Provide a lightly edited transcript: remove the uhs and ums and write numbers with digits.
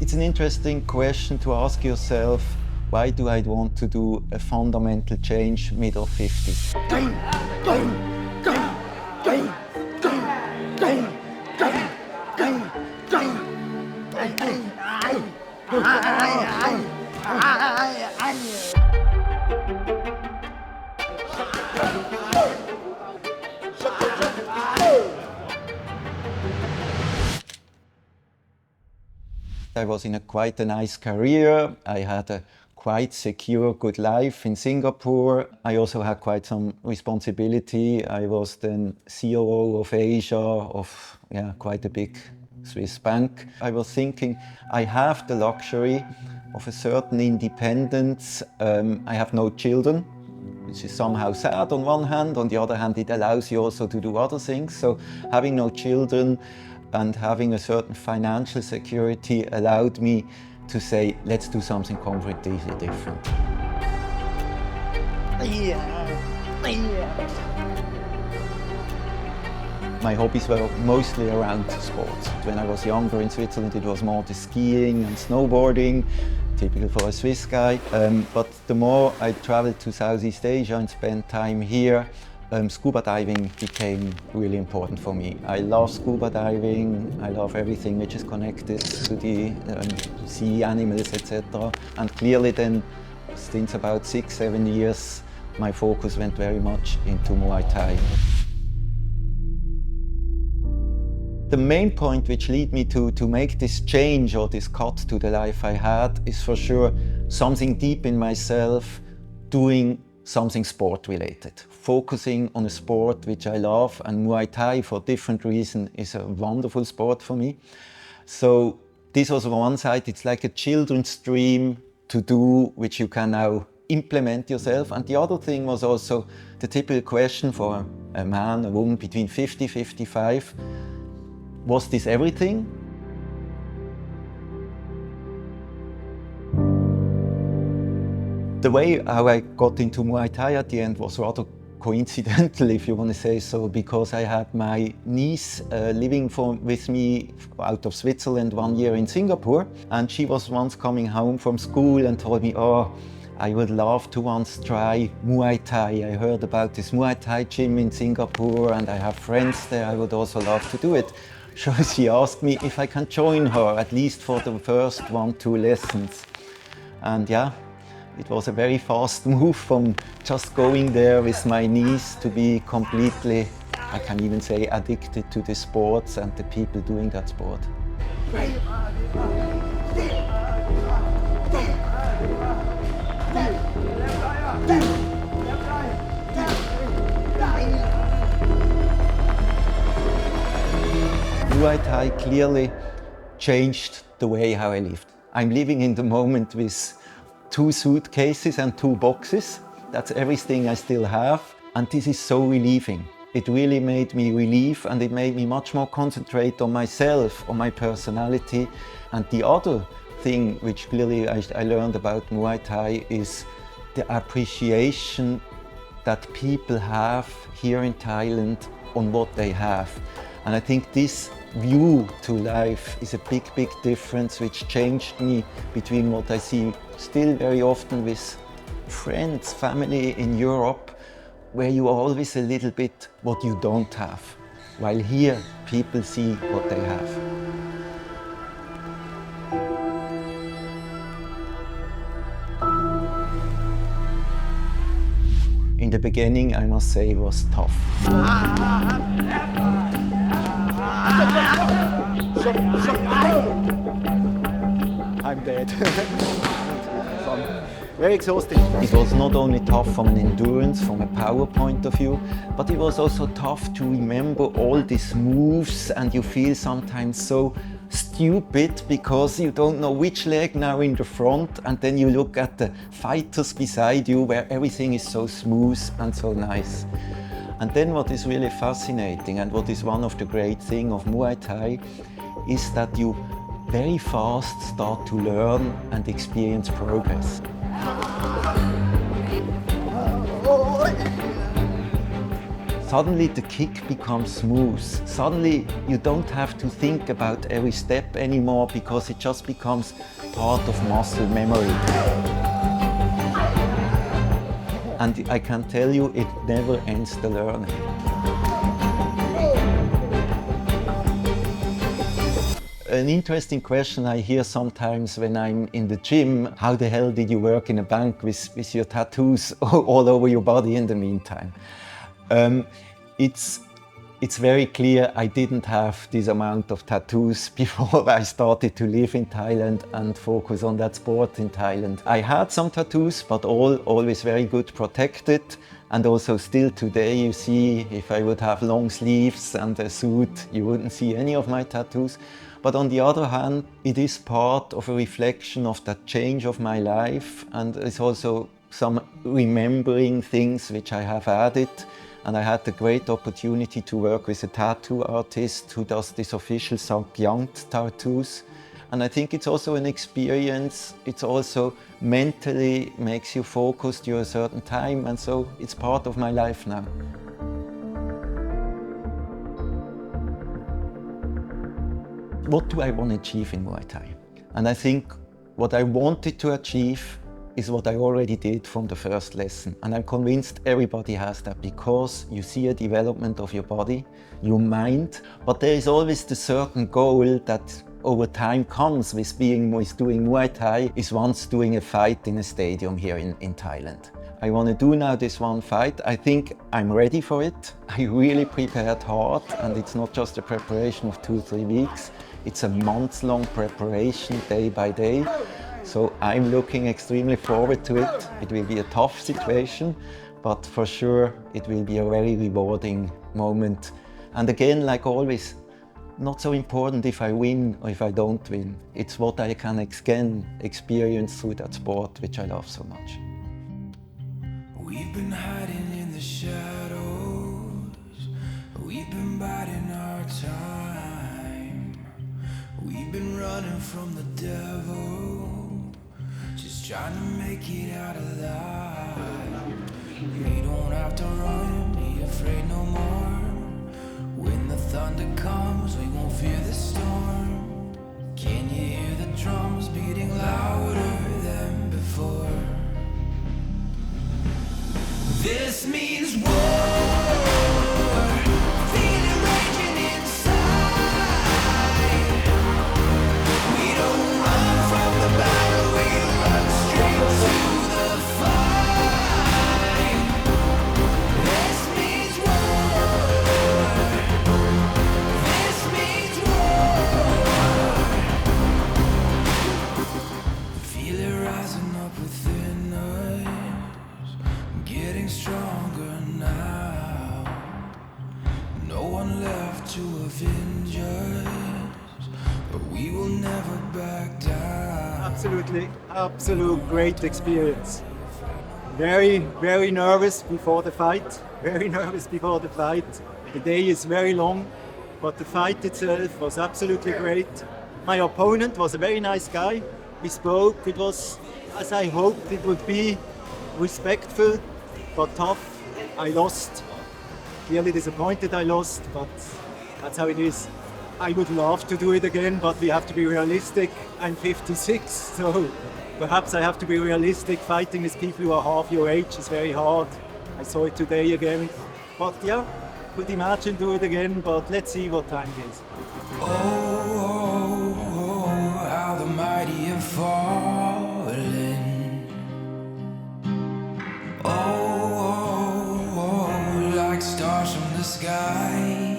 It's an interesting question to ask yourself, why do I want to do a fundamental change mid of 50s? I was in quite a nice career. I had a quite secure, good life in Singapore. I also had quite some responsibility. I was then COO of Asia of quite a big Swiss bank. I was thinking, I have the luxury of a certain independence. I have no children, which is somehow sad on one hand. On the other hand, it allows you also to do other things. So having no children and having a certain financial security allowed me to say, let's do something completely different. My hobbies were mostly around sports. When I was younger in Switzerland, it was more the skiing and snowboarding, typical for a Swiss guy. But the more I traveled to Southeast Asia and spent time here, scuba diving became really important for me. I love scuba diving, I love everything which is connected to the sea animals, etc. And clearly then, since about 6-7 years, my focus went very much into Muay Thai. The main point which led me to make this change or this cut to the life I had is for sure something deep in myself, doing something sport related, focusing on a sport which I love, and Muay Thai for different reasons is a wonderful sport for me. So this was on one side, it's like a children's dream to do, which you can now implement yourself. And the other thing was also the typical question for a man, a woman between 50-55, was this everything? The way how I got into Muay Thai at the end was rather coincidental, if you want to say so, because I had my niece living with me out of Switzerland 1 year in Singapore, and she was once coming home from school and told me, oh, I would love to once try Muay Thai. I heard about this Muay Thai gym in Singapore and I have friends there, I would also love to do it. So she asked me if I can join her, at least for the first 1-2 lessons. And yeah, it was a very fast move from just going there with my niece to be completely, I can even say, addicted to the sports and the people doing that sport. Muay Thai clearly changed the way how I lived. I'm living in the moment with 2 suitcases and 2 boxes. That's everything I still have. And this is so relieving. It really made me relieve, and it made me much more concentrate on myself, on my personality. And the other thing which clearly I learned about Muay Thai is the appreciation that people have here in Thailand on what they have. And I think this view to life is a big difference which changed me between what I see still very often with friends, family in Europe, where you are always a little bit what you don't have, while here people see what they have. In the beginning, I must say, it was tough. I'm dead. Very exhausting. It was not only tough from an endurance, from a power point of view, but it was also tough to remember all these moves, and you feel sometimes so stupid because you don't know which leg now in the front, and then you look at the fighters beside you where everything is so smooth and so nice. And then what is really fascinating, and what is one of the great things of Muay Thai, is that you very fast start to learn and experience progress. Suddenly the kick becomes smooth. Suddenly you don't have to think about every step anymore because it just becomes part of muscle memory. And I can tell you, it never ends the learning. An interesting question I hear sometimes when I'm in the gym: how the hell did you work in a bank with your tattoos all over your body in the meantime? It's very clear I didn't have this amount of tattoos before I started to live in Thailand and focus on that sport in Thailand. I had some tattoos, but always very good protected. And also still today, you see, if I would have long sleeves and a suit, you wouldn't see any of my tattoos. But on the other hand, it is part of a reflection of that change of my life, and it's also some remembering things which I have added. And I had the great opportunity to work with a tattoo artist who does this official Sankyang tattoos. And I think it's also an experience. It's also mentally makes you focus during a certain time, and so it's part of my life now. What do I want to achieve in Muay Thai? And I think what I wanted to achieve is what I already did from the first lesson. And I'm convinced everybody has that, because you see a development of your body, your mind, but there is always the certain goal that over time comes with doing Muay Thai, is once doing a fight in a stadium here in Thailand. I want to do now this one fight. I think I'm ready for it. I really prepared hard, and it's not just a preparation of 2-3 weeks. It's a months-long preparation, day by day. So I'm looking extremely forward to it. It will be a tough situation, but for sure it will be a very rewarding moment. And again, like always, not so important if I win or if I don't win. It's what I can again experience through that sport, which I love so much. We've been hiding in the shadows. We've been biding our time. We've been running from the devil, just trying to make it out alive. We don't have to run, be afraid no more. When the thunder comes, we won't fear the storm. Can you hear the drums beating louder than before? This means war. Feel it raging inside. We don't run from the battle, we run straight to the fight. This means war. This means war. Feel it rising up within us, getting stronger now. No one left to avenge us, but we will never back down. Absolute great experience. Very nervous before the fight. The day is very long, but the fight itself was absolutely great. My opponent was a very nice guy. We spoke. It was, as I hoped it would be, respectful but tough. I lost. Clearly disappointed I lost, but that's how it is. I would love to do it again, but we have to be realistic. I'm 56, so perhaps I have to be realistic. Fighting with people who are half your age is very hard. I saw it today again. But yeah, could imagine do it again, but let's see what time it is. Oh, how the mighty have fallen. Oh, like stars from the sky.